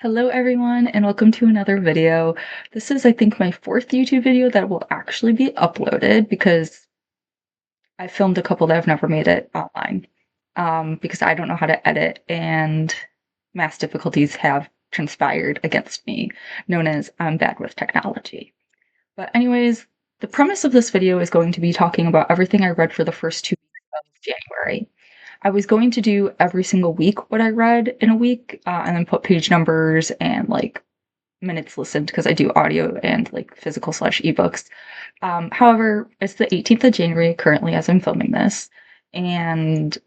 Hello everyone and welcome to another video. This is I think my fourth YouTube video that will actually be uploaded because I filmed a couple that have never made it online because I don't know how to edit and math difficulties have transpired against me, known as I'm bad with technology. But anyways, the premise of this video is going to be talking about everything I read for the first 2 weeks of January. I was going to do every single week what I read in a week, and then put page numbers and like minutes listened because I do audio and like physical slash ebooks. However, it's the 18th of January currently as I'm filming this, and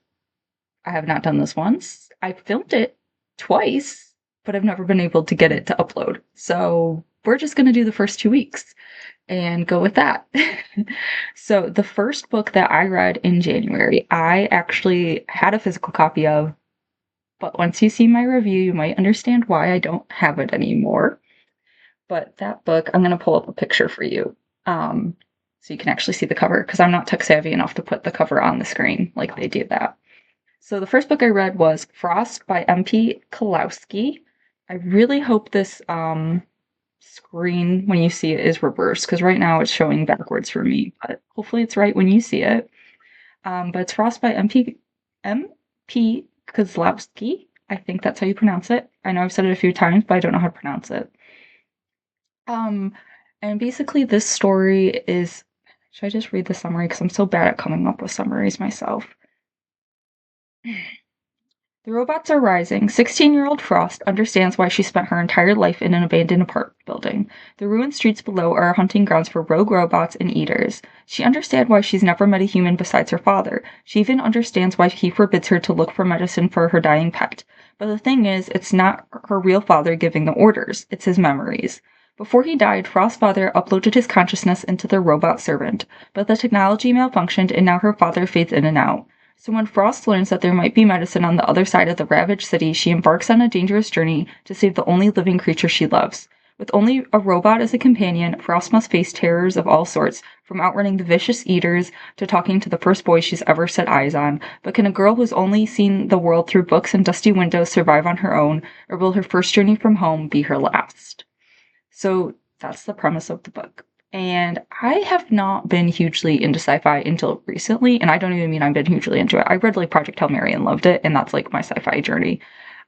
I have not done this once. I filmed it twice, but I've never been able to get it to upload. So we're just going to do the first 2 weeks and go with that. So the first book that I read in January, I actually had a physical copy of, but once you see my review, you might understand why I don't have it anymore. But that book, I'm going to pull up a picture for you so you can actually see the cover because I'm not tech savvy enough to put the cover on the screen like they do that. So the first book I read was Frost by M.P. Kalowski. I really hope this screen when you see it is reversed because right now it's showing backwards for me, but hopefully it's right when you see it. But it's Frost by M.P. Kozlowski. I think that's how you pronounce it. I know I've said it a few times, but I don't know how to pronounce it. Um, and basically this story is, should I just read the summary? Because I'm so bad at coming up with summaries myself. The robots are rising. 16-year-old Frost understands why she spent her entire life in an abandoned apartment building. The ruined streets below are hunting grounds for rogue robots and eaters. She understands why she's never met a human besides her father. She even understands why he forbids her to look for medicine for her dying pet. But the thing is, it's not her real father giving the orders, it's his memories. Before he died, Frost's father uploaded his consciousness into the robot servant, but the technology malfunctioned and now her father fades in and out. So when Frost learns that there might be medicine on the other side of the ravaged city, she embarks on a dangerous journey to save the only living creature she loves. With only a robot as a companion, Frost must face terrors of all sorts, from outrunning the vicious eaters to talking to the first boy she's ever set eyes on. But can a girl who's only seen the world through books and dusty windows survive on her own, or will her first journey from home be her last? So that's the premise of the book. And I have not been hugely into sci-fi until recently, and I don't even mean I've been hugely into it. I read like Project Hail Mary and loved it, and that's like my sci-fi journey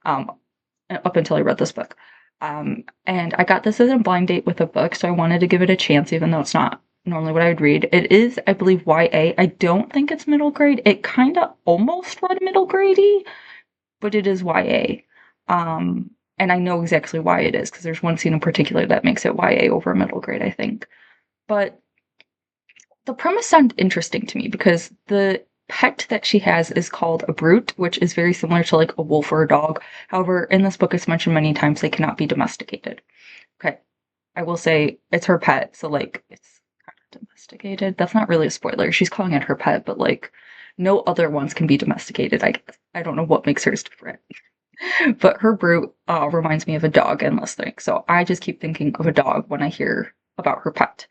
um, up until I read this book. And I got this as a blind date with a book, so I wanted to give it a chance, even though it's not normally what I would read. It is, I believe, YA. I don't think it's middle grade. It kind of almost read middle grade-y, but it is YA. And I know exactly why it is because there's one scene in particular that makes it YA over middle grade, I think. But the premise sounded interesting to me because the pet that she has is called a brute, which is very similar to like a wolf or a dog. However, in this book, it's mentioned many times they cannot be domesticated. Okay, I will say it's her pet, so like it's kind of domesticated. That's not really a spoiler. She's calling it her pet, but like no other ones can be domesticated, I guess. I don't know what makes hers different. But her brute reminds me of a dog endless thing. So I just keep thinking of a dog when I hear about her pet.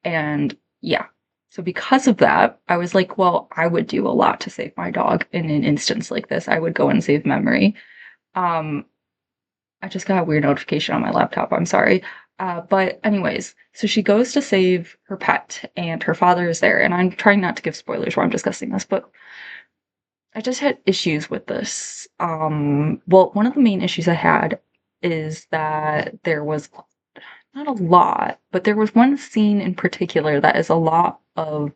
And yeah. So because of that, I was like, well, I would do a lot to save my dog in an instance like this. I would go and save memory. Um, I just got a weird notification on my laptop. I'm sorry. But anyways, so she goes to save her pet and her father is there. And I'm trying not to give spoilers while I'm discussing this, but I just had issues with this. Well, one of the main issues I had is that there was not a lot, but there was one scene in particular that is a lot of,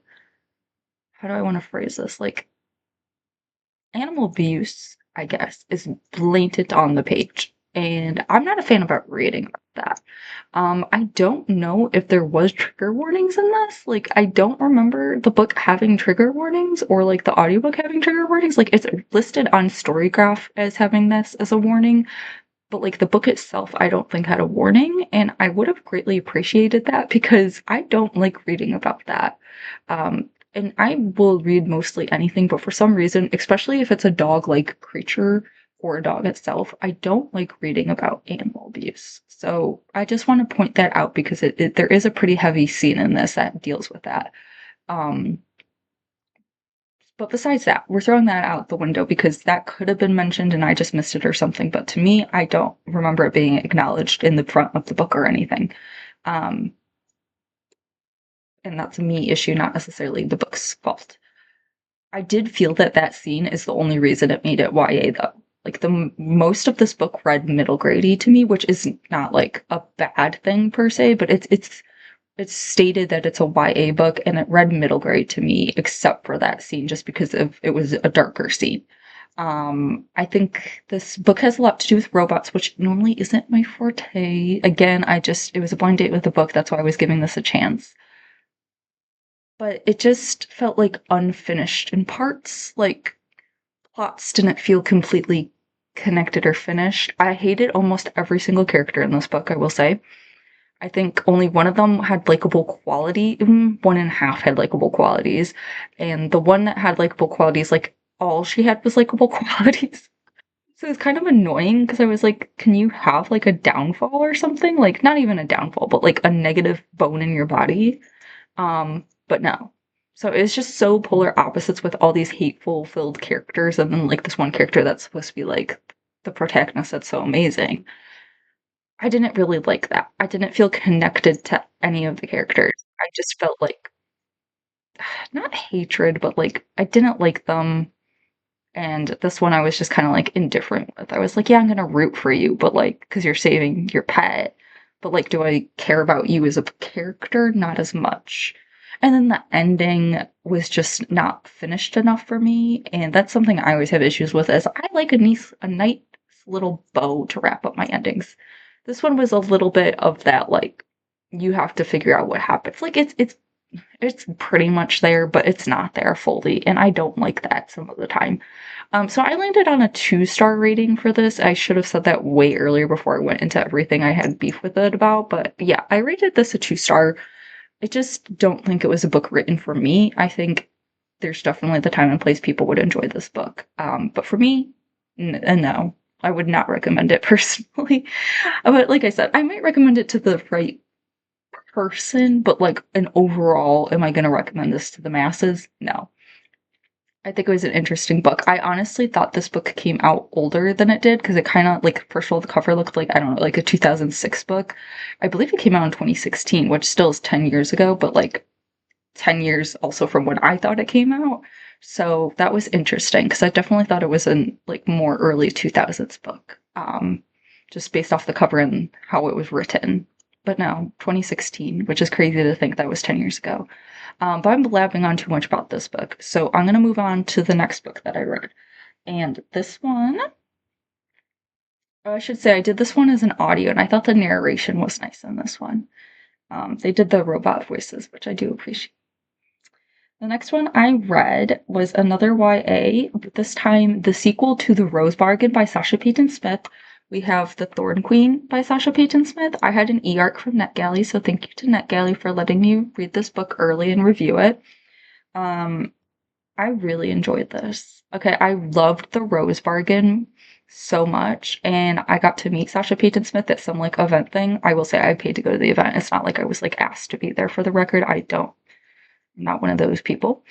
how do I want to phrase this? Like animal abuse, I guess, is blatant on the page. And I'm not a fan about reading about that. I don't know if there was trigger warnings in this. Like, I don't remember the book having trigger warnings or like the audiobook having trigger warnings. Like, it's listed on Storygraph as having this as a warning, but like the book itself, I don't think had a warning. And I would have greatly appreciated that because I don't like reading about that. And I will read mostly anything, but for some reason, especially if it's a dog-like creature or a dog itself, I don't like reading about animal abuse. So I just want to point that out because there is a pretty heavy scene in this that deals with that. Um, But besides that, we're throwing that out the window because that could have been mentioned and I just missed it or something. But to me, I don't remember it being acknowledged in the front of the book or anything. Um, and that's a me issue, not necessarily the book's fault. I did feel that that scene is the only reason it made it YA though. Like most of this book read middle grady to me, which is not like a bad thing per se, but it's stated that it's a YA book and it read middle grade to me, except for that scene, just because of it was a darker scene. I think this book has a lot to do with robots, which normally isn't my forte. Again, it was a blind date with the book, that's why I was giving this a chance. But it just felt like unfinished in parts. Like plots didn't feel completely connected or finished. I hated almost every single character in this book, I will say. I think only one of them had likable quality. One and a half had likable qualities. And the one that had likable qualities, like all she had was likable qualities. So it's kind of annoying because I was like, can you have like a downfall or something? Like not even a downfall, but like a negative bone in your body. But no. So it's just so polar opposites with all these hateful filled characters and then like this one character that's supposed to be like the protagonist that's so amazing. I didn't really like that. I didn't feel connected to any of the characters. I just felt like not hatred, but like I didn't like them. And this one I was just kind of like indifferent with. I was like, yeah, I'm gonna root for you, but like, because you're saving your pet. But like, do I care about you as a character? Not as much. And then the ending was just not finished enough for me. And that's something I always have issues with, is I like a nice little bow to wrap up my endings. This one was a little bit of that, like, you have to figure out what happens. Like it's pretty much there, but it's not there fully, and I don't like that some of the time. So I landed on a 2-star rating for this. I should have said that way earlier before I went into everything I had beef with it about, but yeah, I rated this a 2-star. I just don't think it was a book written for me. I think there's definitely the time and place people would enjoy this book. But for me, no. I would not recommend it personally. But like I said, I might recommend it to the right person, but like an overall, am I going to recommend this to the masses? No. I think it was an interesting book. I honestly thought this book came out older than it did because it kind of like, first of all, the cover looked like, I don't know, like a 2006 book. I believe it came out in 2016, which still is 10 years ago, but like 10 years also from when I thought it came out. So that was interesting because I definitely thought it was a like more early 2000s book, just based off the cover and how it was written. But no, 2016, which is crazy to think that was 10 years ago. But I'm blabbing on too much about this book, so I'm going to move on to the next book that I read. And this one, I should say, I did this one as an audio, and I thought the narration was nice in this one. They did the robot voices, which I do appreciate. The next one I read was another YA, but this time the sequel to The Rose Bargain by Sasha Payton Smith. We have The Thorn Queen by Sasha Payton Smith. I had an e-arc from NetGalley, so thank you to NetGalley for letting me read this book early and review it. I really enjoyed this. Okay, I loved The Rose Bargain so much, and I got to meet Sasha Payton Smith at some like event thing. I will say I paid to go to the event. It's not like I was like asked to be there for the record. I'm not one of those people.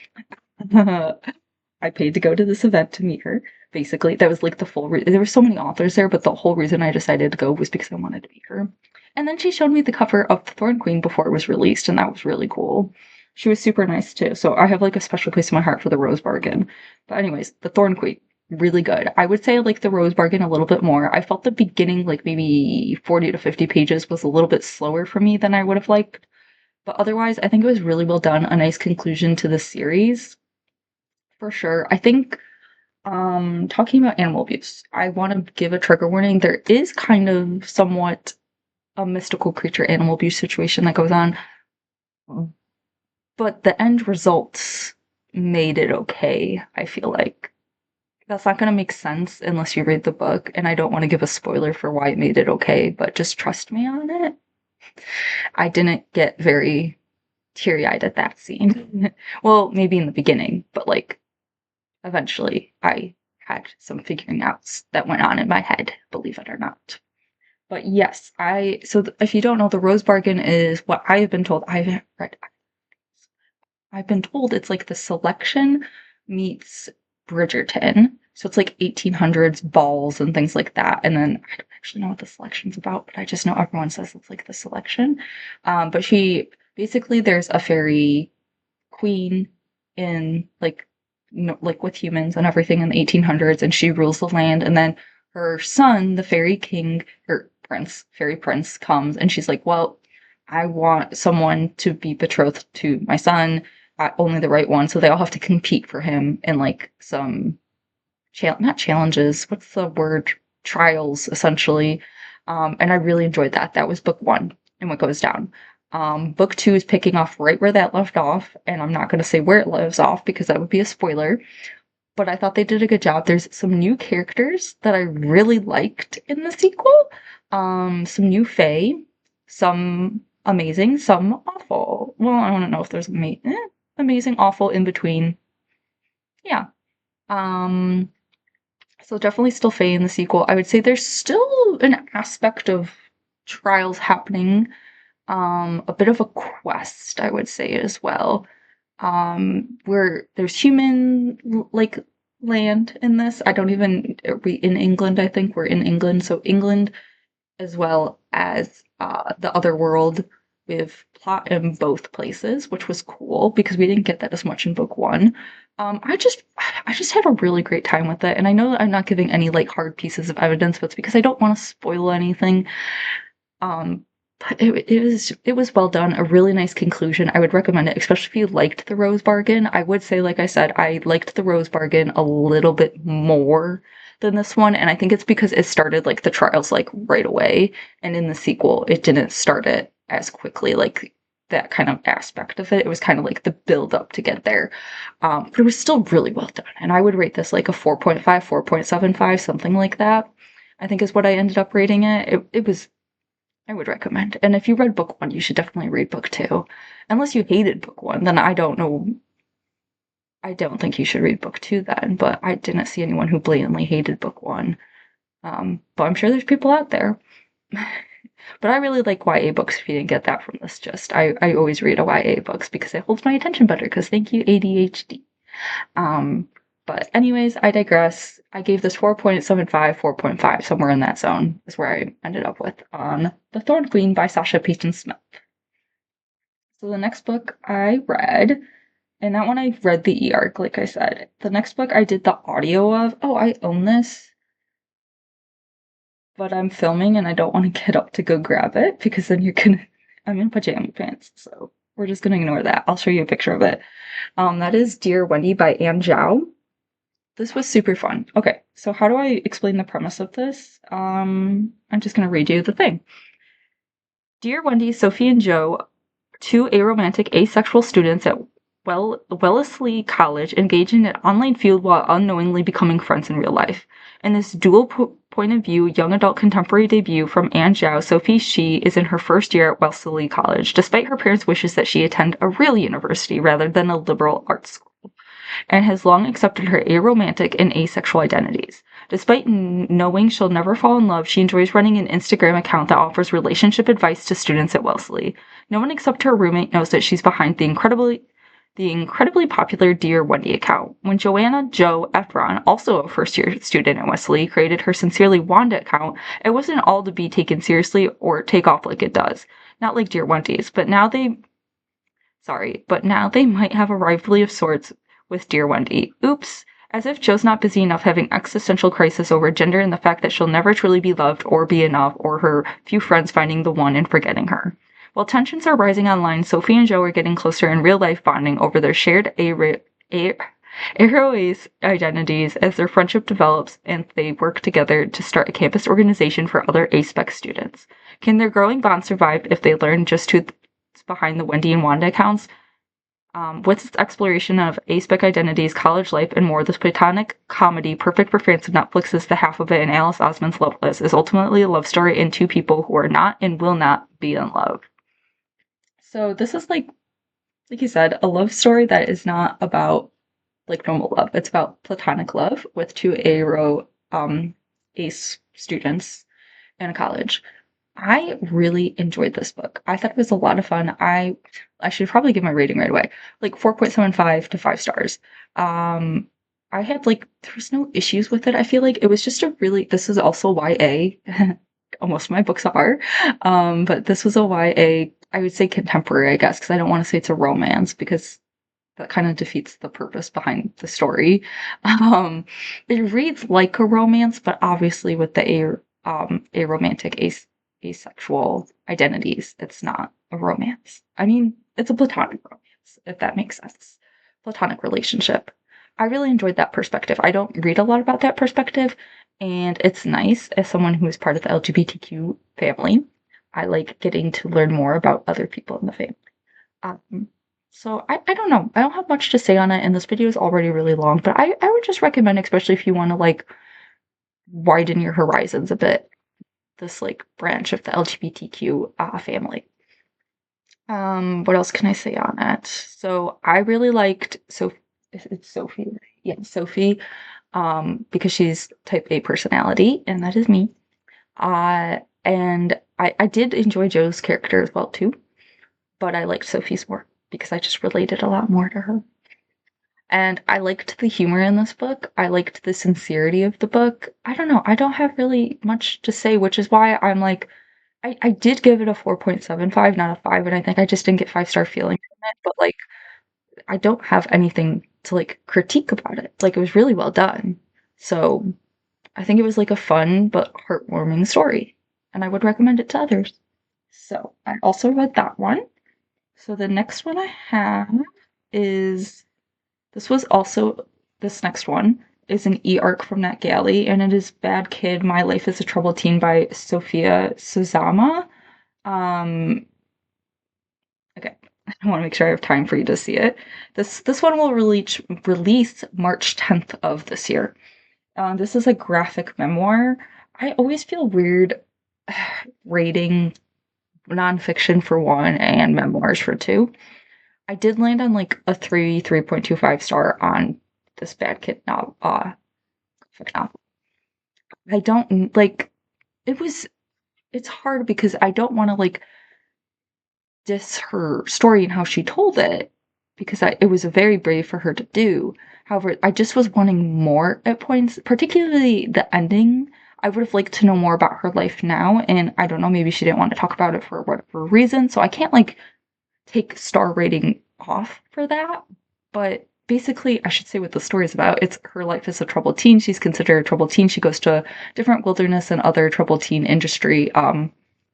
I paid to go to this event to meet her. Basically, that was like the full there were so many authors there, but the whole reason I decided to go was because I wanted to meet her. And then she showed me the cover of The Thorn Queen before it was released, and that was really cool. She was super nice too. So I have like a special place in my heart for The Rose Bargain. But anyways, The Thorn Queen, really good. I would say I like The Rose Bargain a little bit more. I felt the beginning, like maybe 40 to 50 pages, was a little bit slower for me than I would have liked. But otherwise, I think it was really well done. A nice conclusion to the series, for sure. I think, talking about animal abuse, I want to give a trigger warning. There is kind of somewhat a mystical creature animal abuse situation that goes on, but the end results made it okay, I feel like. That's not going to make sense unless you read the book, and I don't want to give a spoiler for why it made it okay, but just trust me on it. I didn't get very teary-eyed at that scene. Well, maybe in the beginning, but like eventually I had some figuring outs that went on in my head, believe it or not. But yes, if you don't know, The Rose Bargain is what I have been told. I haven't read. I've been told it's like the selection meets Bridgerton. So it's like 1800s balls and things like that. And then I don't actually know what the selection's about, but I just know everyone says it's like the selection. But she basically, there's a fairy queen in like like with humans and everything in the 1800s, and she rules the land. And then her son, the fairy king or prince, fairy prince, comes, and she's like, "Well, I want someone to be betrothed to my son, only the right one." So they all have to compete for him in like some not challenges. What's the word? Trials, essentially. And I really enjoyed that. That was book one and what goes down. Book two is picking off right where that left off, and I'm not going to say where it leaves off because that would be a spoiler. But I thought they did a good job. There's some new characters that I really liked in the sequel. Some new Fae, some amazing, some awful. Well, I don't know if there's amazing, awful in between. Yeah. Um, so definitely still Fae in the sequel. I would say there's still an aspect of trials happening. A bit of a quest, I would say as well. Where there's human like land in this. I don't even are we in England, I think we're in England. So England as well as the other world with plot in both places, which was cool because we didn't get that as much in book one. I just had a really great time with it, and I know I'm not giving any like hard pieces of evidence, but it's because I don't want to spoil anything. Um, but it was well done, a really nice conclusion. I would recommend it, especially if you liked The Rose Bargain. I would say, like I said, I liked The Rose Bargain a little bit more than this one, and I think it's because it started like the trials like right away, and in the sequel, it didn't start it as quickly, like that kind of aspect of it. It was kind of like the build up to get there. But it was still really well done, and I would rate this like a 4.5, 4.75, something like that. I think is what I ended up rating it. It was I would recommend. And if you read book one, you should definitely read book two. Unless you hated book one, then I don't know. I don't think you should read book two then, but I didn't see anyone who blatantly hated book one. But I'm sure there's people out there. But I really like YA books if you didn't get that from this gist. I always read a YA books because it holds my attention better because thank you, ADHD. Um, but anyways, I digress. I gave this 4.75, 4.5, somewhere in that zone is where I ended up with on The Thorn Queen by Sasha Payton Smith. So the next book I read, and that one I read the e-arc, like I said. The next book I did the audio of. Oh, I own this, but I'm filming and I don't want to get up to go grab it because then I'm in pajama pants, so we're just gonna ignore that. I'll show you a picture of it. That is Dear Wendy by Anne Zhao. This was super fun. Okay, so how do I explain the premise of this? I'm just gonna read you the thing. Dear Wendy, Sophie, and Joe, two aromantic asexual students at Wellesley College, engage in an online feud while unknowingly becoming friends in real life. In this dual point of view young adult contemporary debut from Anne Zhao, Sophie Shi is in her first year at Wellesley College, despite her parents' wishes that she attend a real university rather than a liberal arts school, and has long accepted her aromantic and asexual identities. Despite knowing she'll never fall in love, she enjoys running an Instagram account that offers relationship advice to students at Wellesley. No one except her roommate knows that she's behind the incredibly popular Dear Wendy account. When Joanna Jo Efron, also a first-year student at Wellesley, created her Sincerely Wanda account, it wasn't all to be taken seriously or take off like it does. Not like Dear Wendy's, but now they might have a rivalry of sorts with Dear Wendy. Oops. As if Jo's not busy enough having existential crisis over gender and the fact that she'll never truly be loved or be enough, or her few friends finding the one and forgetting her. While tensions are rising online, Sophie and Jo are getting closer in real-life bonding over their shared Aroace identities as their friendship develops and they work together to start a campus organization for other A-Spec students. Can their growing bond survive if they learn just who's behind the Wendy and Wanda accounts? With its exploration of A-Spec identities, college life, and more, this platonic comedy, perfect for fans of Netflix's The Half of It and Alice Osman's Loveless, is ultimately a love story in two people who are not and will not be in love. So this is like you said, a love story that is not about like normal love. It's about platonic love with two ace students in a college. I really enjoyed this book. I thought it was a lot of fun. I should probably give my rating right away. Like 4.75 to 5 stars. Um I had like there was no issues with it. I feel like it was just a really this is also YA. Almost my books are. But this was a YA, I would say contemporary, I guess, because I don't want to say it's a romance because that kind of defeats the purpose behind the story. Um, it reads like a romance, but obviously with the aromantic, asexual identities, it's not a romance. I mean, it's a platonic romance, if that makes sense. Platonic relationship. I really enjoyed that perspective. I don't read a lot about that perspective, and it's nice as someone who is part of the LGBTQ family. I like getting to learn more about other people in the family. Um, so I don't know. I don't have much to say on it, and this video is already really long, but I would just recommend, especially if you want to like widen your horizons a bit, this like branch of the LGBTQ family. What else can I say on it? So I really liked it's Sophie, right? Yeah, Sophie, because she's type A personality, and that is me. And I did enjoy Joe's character as well too, but I liked Sophie's more because I just related a lot more to her. And I liked the humor in this book. I liked the sincerity of the book. I don't know. I don't have really much to say, which is why I'm like, I did give it a 4.75, not a 5, and I think I just didn't get 5-star feeling from it. But like, I don't have anything to like critique about it. Like, it was really well done. So I think it was like a fun but heartwarming story, and I would recommend it to others. So I also read that one. So the next one I have is this was also this next one is an e-arc from NetGalley, and it is Bad Kid: My Life as a Troubled Teen by Sophia Suzama. Um, okay, I want to make sure I have time for you to see it. This one will release March 10th of this year. This is a graphic memoir. I always feel weird rating nonfiction for one and memoirs for two. I did land on like a 3.25 star on this Bad Kid novel, fic novel. I don't like it was it's hard because I don't want to like diss her story and how she told it because it was very brave for her to do. However, I just was wanting more at points, particularly the ending. I would have liked to know more about her life now, and I don't know, maybe she didn't want to talk about it for whatever reason, so I can't like take star rating off for that. But basically, I should say what the story is about. It's her life as a troubled teen. She's considered a troubled teen. She goes to different wilderness and other troubled teen industry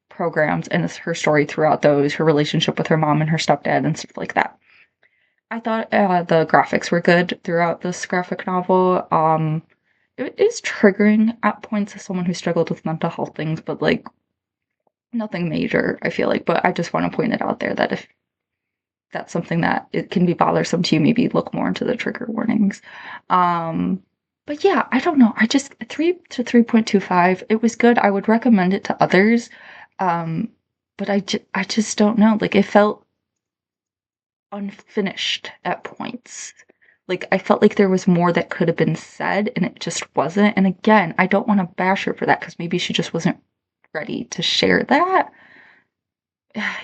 programs, and it's her story throughout those, her relationship with her mom and her stepdad, and stuff like that. I thought the graphics were good throughout this graphic novel. It is triggering at points as someone who struggled with mental health things, but like nothing major, I feel like. But I just want to point it out there that if that's something that it can be bothersome to you, maybe look more into the trigger warnings. Um, but yeah, I don't know. I just 3 to 3.25. It was good. I would recommend it to others. Um, but I just don't know. Like it felt unfinished at points. Like I felt like there was more that could have been said and it just wasn't. And again, I don't want to bash her for that because maybe she just wasn't ready to share that.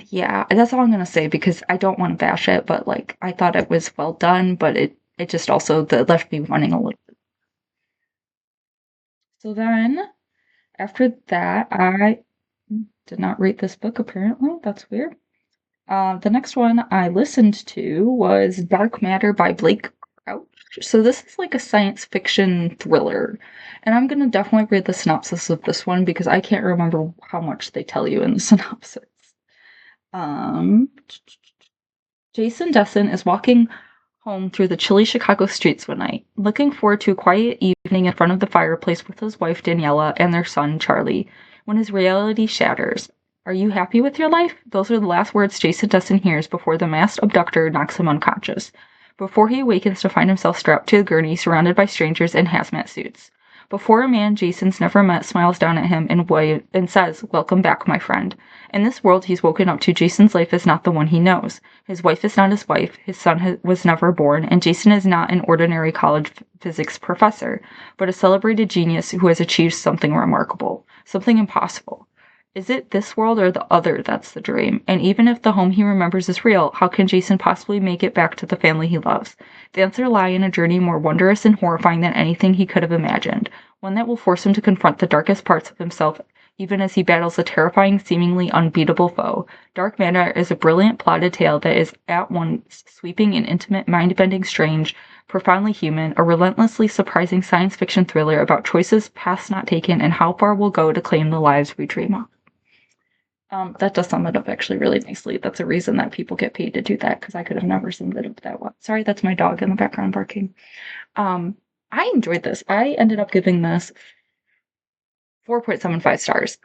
Yeah, that's all I'm gonna say because I don't want to bash it, but like I thought it was well done, but it just also that left me wanting a little bit. So then after that, I did not rate this book apparently. That's weird. The next one I listened to was Dark Matter by Blake Crouch. So this is like a science fiction thriller, and I'm gonna definitely read the synopsis of this one because I can't remember how much they tell you in the synopsis. Um, Jason Desson is walking home through the chilly Chicago streets one night, looking forward to a quiet evening in front of the fireplace with his wife Daniela and their son Charlie, when his reality shatters. Are you happy with your life? Those are the last words Jason Desson hears before the masked abductor knocks him unconscious, before he awakens to find himself strapped to a gurney surrounded by strangers in hazmat suits. Before a man Jason's never met smiles down at him and says, "Welcome back, my friend." In this world he's woken up to, Jason's life is not the one he knows. His wife is not his wife, his son was never born, and Jason is not an ordinary college physics professor, but a celebrated genius who has achieved something remarkable, something impossible. Is it this world or the other that's the dream? And even if the home he remembers is real, how can Jason possibly make it back to the family he loves? The answer lies in a journey more wondrous and horrifying than anything he could have imagined, one that will force him to confront the darkest parts of himself even as he battles a terrifying, seemingly unbeatable foe. Dark Matter is a brilliant plotted tale that is at once sweeping and intimate, mind-bending, strange, profoundly human, a relentlessly surprising science fiction thriller about choices, paths not taken, and how far we'll go to claim the lives we dream of. That does sum it up actually really nicely. That's a reason that people get paid to do that, because I could have never summed it up that well. Sorry, that's my dog in the background barking. I enjoyed this. I ended up giving this 4.75 stars.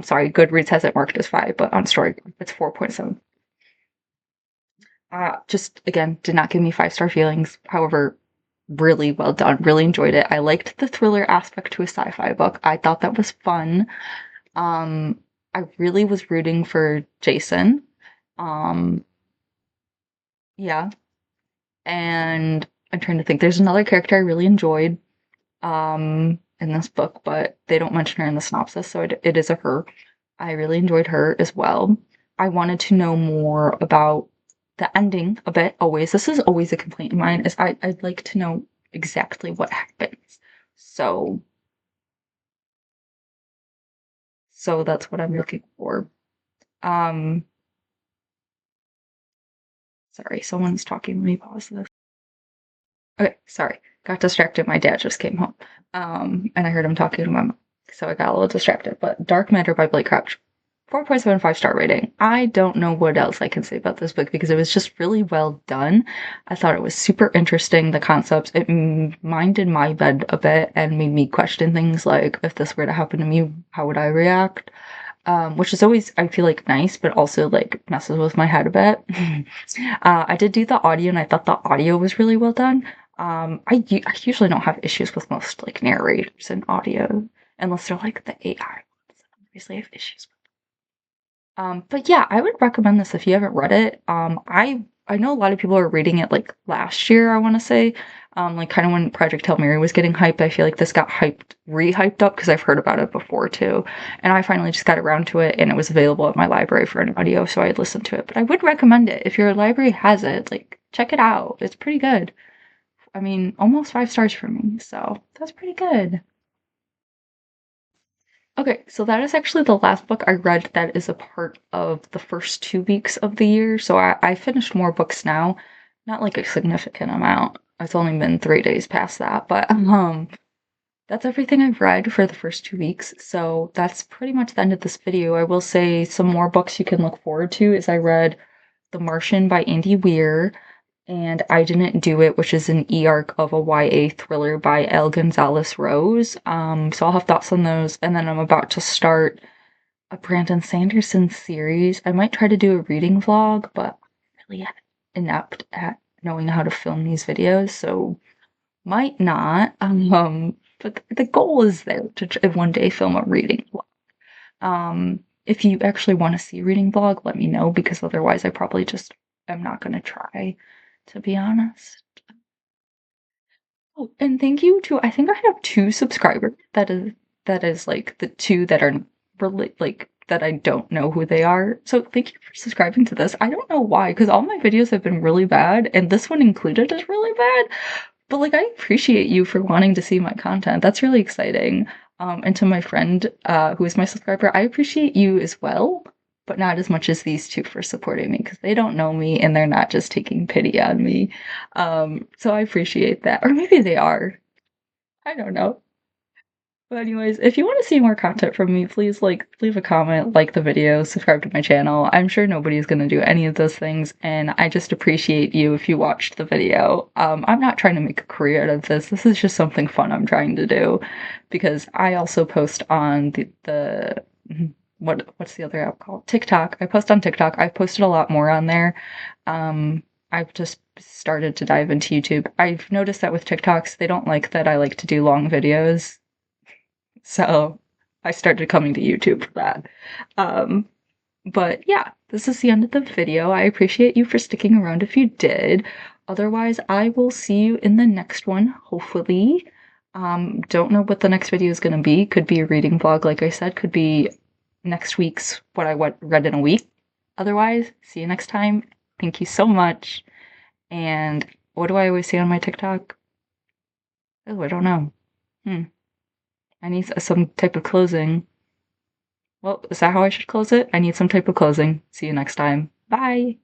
Sorry, Goodreads has it marked as 5, but on Story it's 4.7. Just again, did not give me 5-star feelings. However, really well done. Really enjoyed it. I liked the thriller aspect to a sci-fi book. I thought that was fun. I really was rooting for Jason. Yeah. And I'm trying to think. There's another character I really enjoyed in this book, but they don't mention her in the synopsis, so it is a her. I really enjoyed her as well. I wanted to know more about the ending a bit. Always, this is always a complaint of mine. Is I'd like to know exactly what happens. So that's what I'm looking for. Um, Sorry, someone's talking. Let me pause this. Okay, sorry. Got distracted. My dad just came home. And I heard him talking to my mom. So I got a little distracted. But Dark Matter by Blake Crouch. 4.75 star rating. I don't know what else I can say about this book because it was just really well done. I thought it was super interesting, the concepts. It minded my bed a bit and made me question things like, if this were to happen to me, how would I react? Which is always, I feel like, nice, but also like messes with my head a bit. I did do the audio and I thought the audio was really well done. I usually don't have issues with most like narrators and audio unless they're like the AI ones. Obviously, I have issues with. But yeah, I would recommend this if you haven't read it. I know a lot of people are reading it like last year, I want to say. Like kind of when Project Hail Mary was getting hyped, I feel like this got re-hyped up because I've heard about it before too. And I finally just got around to it and it was available at my library for an audio, so I listened to it. But I would recommend it if your library has it. Like, check it out. It's pretty good. I mean, almost 5 stars for me, so that's pretty good. Okay, so that is actually the last book I read that is a part of the first 2 weeks of the year. So I finished more books now, not like a significant amount. It's only been 3 days past that, but that's everything I've read for the first 2 weeks. So that's pretty much the end of this video. I will say some more books you can look forward to is I read The Martian by Andy Weir and I Didn't Do It, which is an e-arc of a YA thriller by L. Gonzalez Rose. So I'll have thoughts on those, and then I'm about to start a Brandon Sanderson series. I might try to do a reading vlog, but I'm really inept at knowing how to film these videos, so might not. But the goal is there to one day film a reading vlog. If you actually want to see a reading vlog, let me know, because otherwise I probably just am not going to try, to be honest. Oh, and thank you to, I think I have 2 subscribers. That is like the 2 that are really like that I don't know who they are. So thank you for subscribing to this. I don't know why, because all my videos have been really bad, and this one included is really bad. But like I appreciate you for wanting to see my content. That's really exciting. And to my friend, who is my subscriber, I appreciate you as well, but not as much as these 2 for supporting me because they don't know me and they're not just taking pity on me. So I appreciate that. Or maybe they are. I don't know. But anyways, if you want to see more content from me, please like leave a comment, like the video, subscribe to my channel. I'm sure nobody's gonna do any of those things, and I just appreciate you if you watched the video. I'm not trying to make a career out of this. This is just something fun I'm trying to do, because I also post on the what's the other app called? TikTok. I post on TikTok. I've posted a lot more on there. I've just started to dive into YouTube. I've noticed that with TikToks, they don't like that I like to do long videos. So I started coming to YouTube for that. But yeah, this is the end of the video. I appreciate you for sticking around if you did. Otherwise, I will see you in the next one, hopefully. Don't know what the next video is going to be. Could be a reading vlog, like I said. Could be next week's what I read in a week. Otherwise, see you next time. Thank you so much. And what do I always say on my TikTok? Oh, I don't know. I need some type of closing. Well, is that how I should close it? I need some type of closing. See you next time. Bye.